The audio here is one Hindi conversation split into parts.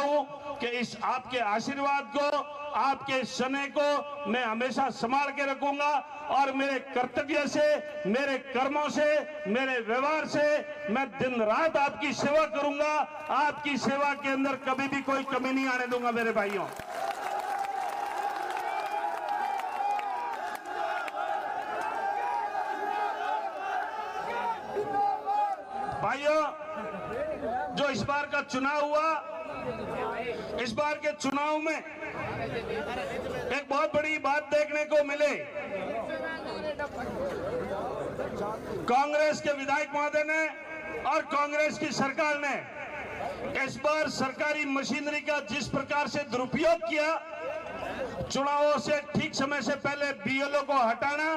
हूं कि इस आपके आशीर्वाद को, आपके स्नेह को मैं हमेशा संभाल के रखूंगा और मेरे कर्तव्य से, मेरे कर्मों से, मेरे व्यवहार से मैं दिन रात आपकी सेवा करूंगा। आपकी सेवा के अंदर कभी भी कोई कमी नहीं आने दूंगा मेरे भाइयों। भाइयों, जो इस बार का चुनाव हुआ, इस बार के चुनाव में एक बहुत बड़ी बात देखने को मिले। कांग्रेस के विधायक महोदय ने और कांग्रेस की सरकार ने इस बार सरकारी मशीनरी का जिस प्रकार से दुरुपयोग किया, चुनावों से ठीक समय से पहले बीएलओ को हटाना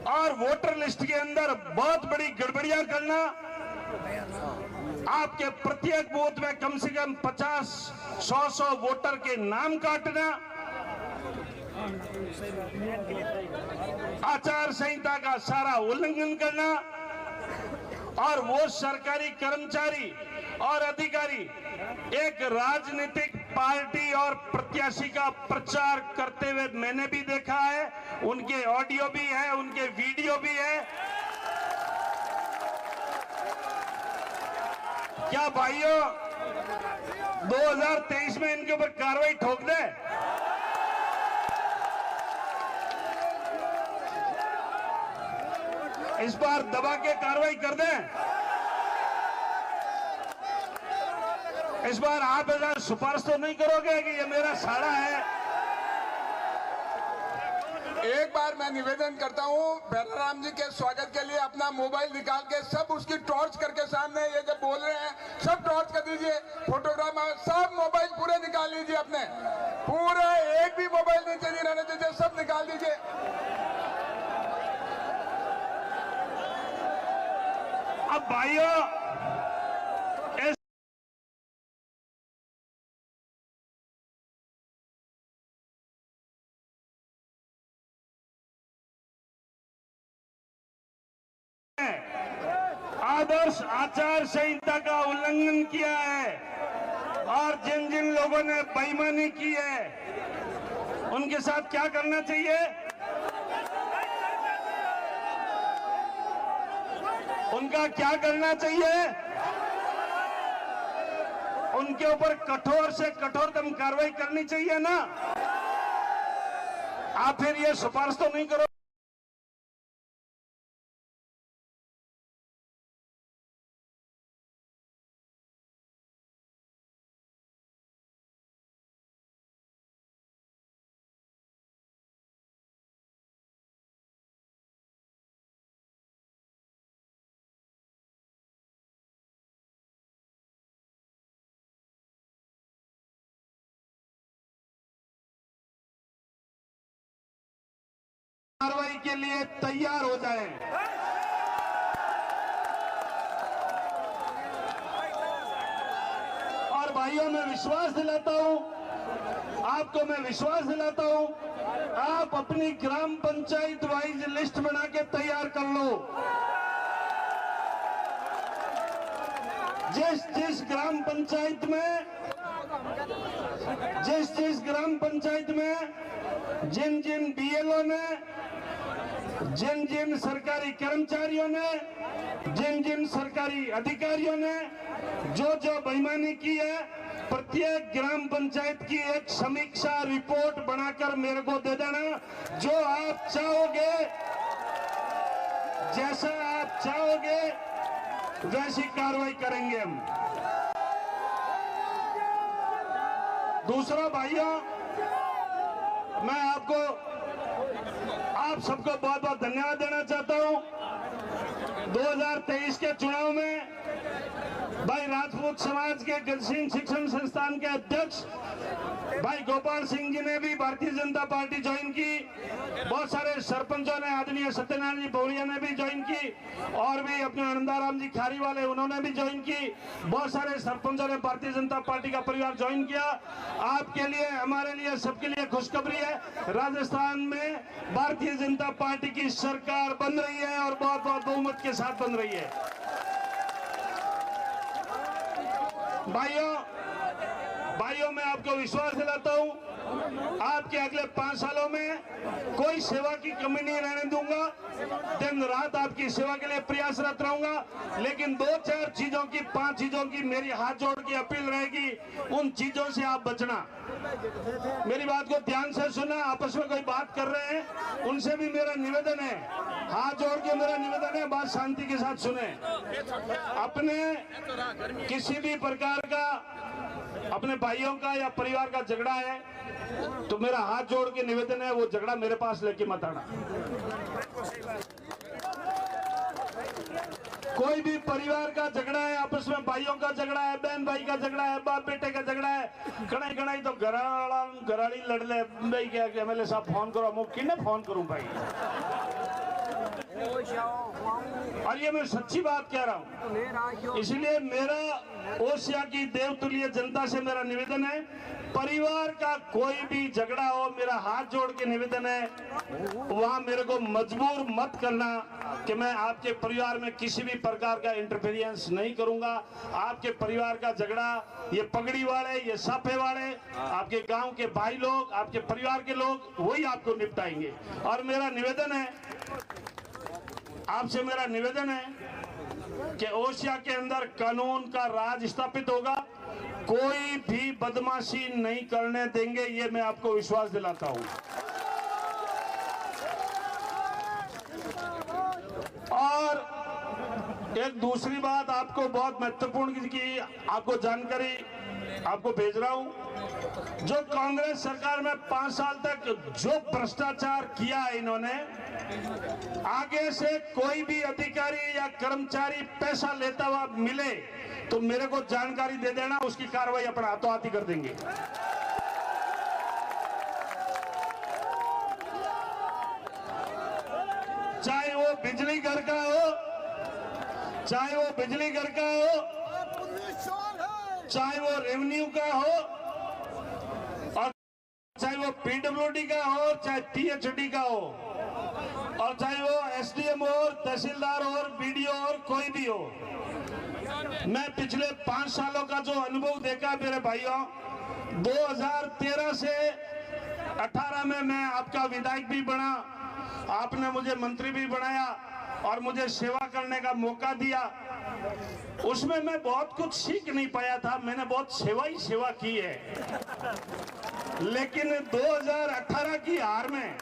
और वोटर लिस्ट के अंदर बहुत बड़ी गड़बड़ियां करना, आपके प्रत्येक बूथ में कम से कम 50-100 वोटर के नाम काटना, आचार संहिता का सारा उल्लंघन करना और वो सरकारी कर्मचारी और अधिकारी एक राजनीतिक पार्टी और प्रत्याशी का प्रचार करते हुए मैंने भी देखा है। उनके ऑडियो भी है, उनके वीडियो भी है। क्या भाइयों 2023 में इनके ऊपर कार्रवाई ठोक दे? इस बार दबा के कार्रवाई कर दें? इस बार आप ऐसा सिफारिश तो नहीं करोगे कि ये मेरा साड़ा है? एक बार मैं निवेदन करता हूं, भैराराम जी के स्वागत के लिए अपना मोबाइल निकाल के सब उसकी टॉर्च करके सामने ये जब बोल रहे हैं सब टॉर्च कर दीजिए, फोटोग्राफ सब मोबाइल पूरे निकाल लीजिए, अपने पूरे एक भी मोबाइल नीचे नहीं रहने दीजिए, सब निकाल दीजिए। अब भाइयों आदर्श आचार संहिता का उल्लंघन किया है और जिन जिन लोगों ने बेईमानी की है उनके साथ क्या करना चाहिए? उनका क्या करना चाहिए? उनके ऊपर कठोर से कठोरतम कार्रवाई करनी चाहिए ना। आप फिर ये सिफारिश तो नहीं करो। कार्रवाई के लिए तैयार हो जाएं। और भाइयों मैं विश्वास दिलाता हूं, आपको मैं विश्वास दिलाता हूं, आप अपनी ग्राम पंचायत वाइज लिस्ट बना के तैयार कर लो। जिस ग्राम पंचायत में जिन जिन बीएलओ ने, जिन जिन सरकारी कर्मचारियों ने, जिन जिन सरकारी अधिकारियों ने जो जो बेईमानी की है, प्रत्येक ग्राम पंचायत की एक समीक्षा रिपोर्ट बनाकर मेरे को दे देना। जो आप चाहोगे, जैसा आप चाहोगे वैसी कार्रवाई करेंगे हम। दूसरा भाइयों, मैं आप सबको बहुत बहुत धन्यवाद देना चाहता हूं। 2023 के चुनाव में भाई राजपूत समाज के गजसिंह शिक्षण संस्थान के अध्यक्ष भाई गोपाल सिंह जी ने भी भारतीय जनता पार्टी ज्वाइन की। बहुत सारे सरपंचों ने, आदरणीय सत्यनारायण जी पौड़िया ने भी ज्वाइन की और भी अपने आनंदाराम जी खारी वाले उन्होंने भी ज्वाइन की। बहुत सारे सरपंचों ने भारतीय जनता पार्टी का परिवार ज्वाइन किया। आपके लिए, हमारे लिए, सबके लिए खुशखबरी है, राजस्थान में भारतीय जनता पार्टी की सरकार बन रही है और बहुत बहुत बहुमत के साथ बन रही है। भाइयों मैं आपको विश्वास दिलाता हूं, आपके अगले 5 सालों में कोई सेवा की कमी नहीं रहने दूंगा। दिन रात आपकी सेवा के लिए प्रयासरत रहूंगा। लेकिन 2-4 चीजों की, 5 चीजों की मेरी हाथ जोड़ के अपील रहेगी, उन चीजों से आप बचना। मेरी बात को ध्यान से सुनना। आपस में कोई बात कर रहे हैं, उनसे भी मेरा निवेदन है, हाथ जोड़ के मेरा निवेदन है, बात शांति के साथ सुने। अपने किसी भी प्रकार का अपने भाइयों का या परिवार का झगड़ा है तो मेरा हाथ जोड़ के निवेदन है, वो झगड़ा मेरे पास लेके मत आना। कोई भी परिवार का झगड़ा है, आपस में भाइयों का झगड़ा है, बहन भाई का झगड़ा है, बाप बेटे का झगड़ा है, कणाई तो घराड़ी लड़ ले भाई, क्या एमएलए साहब फोन करो, मुझे किन्ने फोन करूं भाई। और ये मैं सच्ची बात कह रहा हूं। इसलिए मेरा ओसिया की देवतुल्य जनता से मेरा निवेदन है, परिवार का कोई भी झगड़ा हो, मेरा हाथ जोड़ के निवेदन है, वहां मेरे को मजबूर मत करना कि मैं आपके परिवार में किसी भी प्रकार का इंटरफेरेंस नहीं करूंगा। आपके परिवार का झगड़ा ये पगड़ी वाले, ये साफे वाले, आपके गांव के भाई लोग, आपके परिवार के लोग वही आपको निपटाएंगे। और मेरा निवेदन है, आपसे मेरा निवेदन है कि ओसिया के अंदर कानून का राज स्थापित होगा, कोई भी बदमाशी नहीं करने देंगे, ये मैं आपको विश्वास दिलाता हूं। और एक दूसरी बात आपको बहुत महत्वपूर्ण की आपको जानकारी आपको भेज रहा हूं, जो कांग्रेस सरकार में 5 साल तक जो भ्रष्टाचार किया है इन्होंने, आगे से कोई भी अधिकारी या कर्मचारी पैसा लेता हुआ मिले तो मेरे को जानकारी दे देना, उसकी कार्रवाई अपना हाथों हाथ ही कर देंगे। चाहे वो बिजली घर का हो, चाहे वो बिजली घर का हो, चाहे वो रेवेन्यू का हो, और चाहे वो पीडब्ल्यूडी का हो, चाहे पीएचडी का हो, और चाहे वो एसडीएम हो, तहसीलदार हो, बीडीओ और कोई भी हो। मैं पिछले 5 सालों का जो अनुभव देखा मेरे भाइयों, 2013 से 18 में मैं आपका विधायक भी बना, आपने मुझे मंत्री भी बनाया और मुझे सेवा करने का मौका दिया। उसमें मैं बहुत कुछ सीख नहीं पाया था, मैंने बहुत सेवा की है। लेकिन 2018 की हार में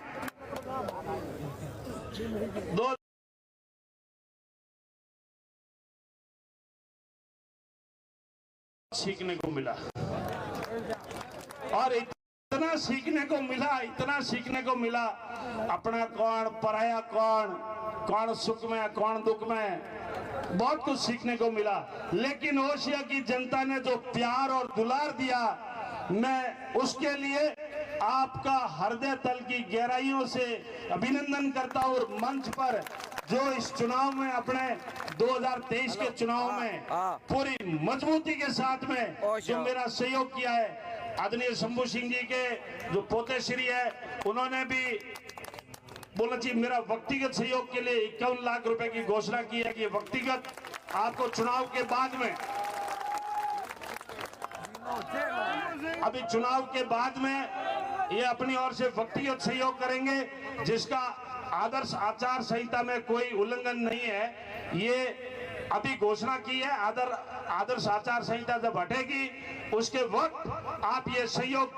सीखने को मिला, और इतना सीखने को मिला, अपना कौन, पराया कौन, कौन सुख में, कौन दुख में, बहुत कुछ सीखने को मिला। लेकिन ओसिया की जनता ने जो प्यार और दुलार दिया, मैं उसके लिए आपका हृदय तल की गहराइयों से अभिनंदन करता हूं। और मंच पर जो इस चुनाव में, अपने 2023 के चुनाव में पूरी मजबूती के साथ में जो मेरा सहयोग किया है, आदरणीय शंभू सिंह जी के जो पोते श्री है, उन्होंने भी बोला जी मेरा व्यक्तिगत सहयोग के लिए 51 लाख रुपए की घोषणा की है कि व्यक्तिगत आपको चुनाव के बाद में, अभी चुनाव के बाद में ये अपनी ओर से व्यक्तिगत सहयोग करेंगे, जिसका आदर्श आचार संहिता में कोई उल्लंघन नहीं है। ये अभी घोषणा की है, आदर्श आचार संहिता जब हटेगी उसके वक्त आप ये सहयोग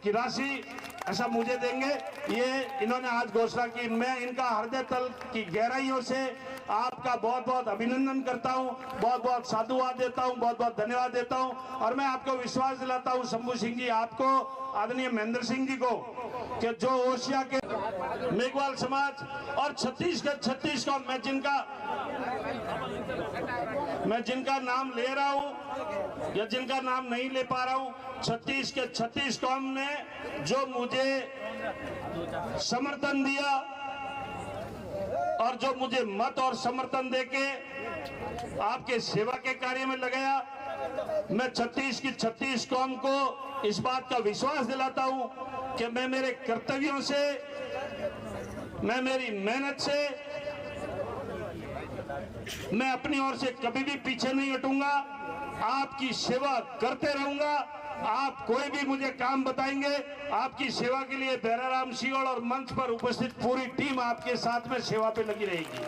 की राशि ऐसा मुझे देंगे, ये इन्होंने आज घोषणा की। मैं इनका हृदय तल की गहराइयों से आपका बहुत बहुत अभिनंदन करता हूं, बहुत बहुत साधुवाद देता हूं, बहुत बहुत धन्यवाद देता हूं। और मैं आपको विश्वास दिलाता हूं शंभू सिंह जी, आपको, आदरणीय महेंद्र सिंह जी को, कि जो ओसिया के मेघवाल समाज और छत्तीसगढ़ 36 का मैं जिनका नाम ले रहा हूं या जिनका नाम नहीं ले पा रहा हूं, 36 के 36 कौम ने जो मुझे समर्थन दिया और जो मुझे मत और समर्थन देके आपके सेवा के कार्य में लगाया, मैं 36 की 36 कौम को इस बात का विश्वास दिलाता हूं कि मैं मेरे कर्तव्यों से, मैं मेरी मेहनत से, मैं अपनी ओर से कभी भी पीछे नहीं हटूंगा। आपकी सेवा करते रहूंगा। आप कोई भी मुझे काम बताएंगे, आपकी सेवा के लिए भैराराम सियोड़ और मंच पर उपस्थित पूरी टीम आपके साथ में सेवा पे लगी रहेगी।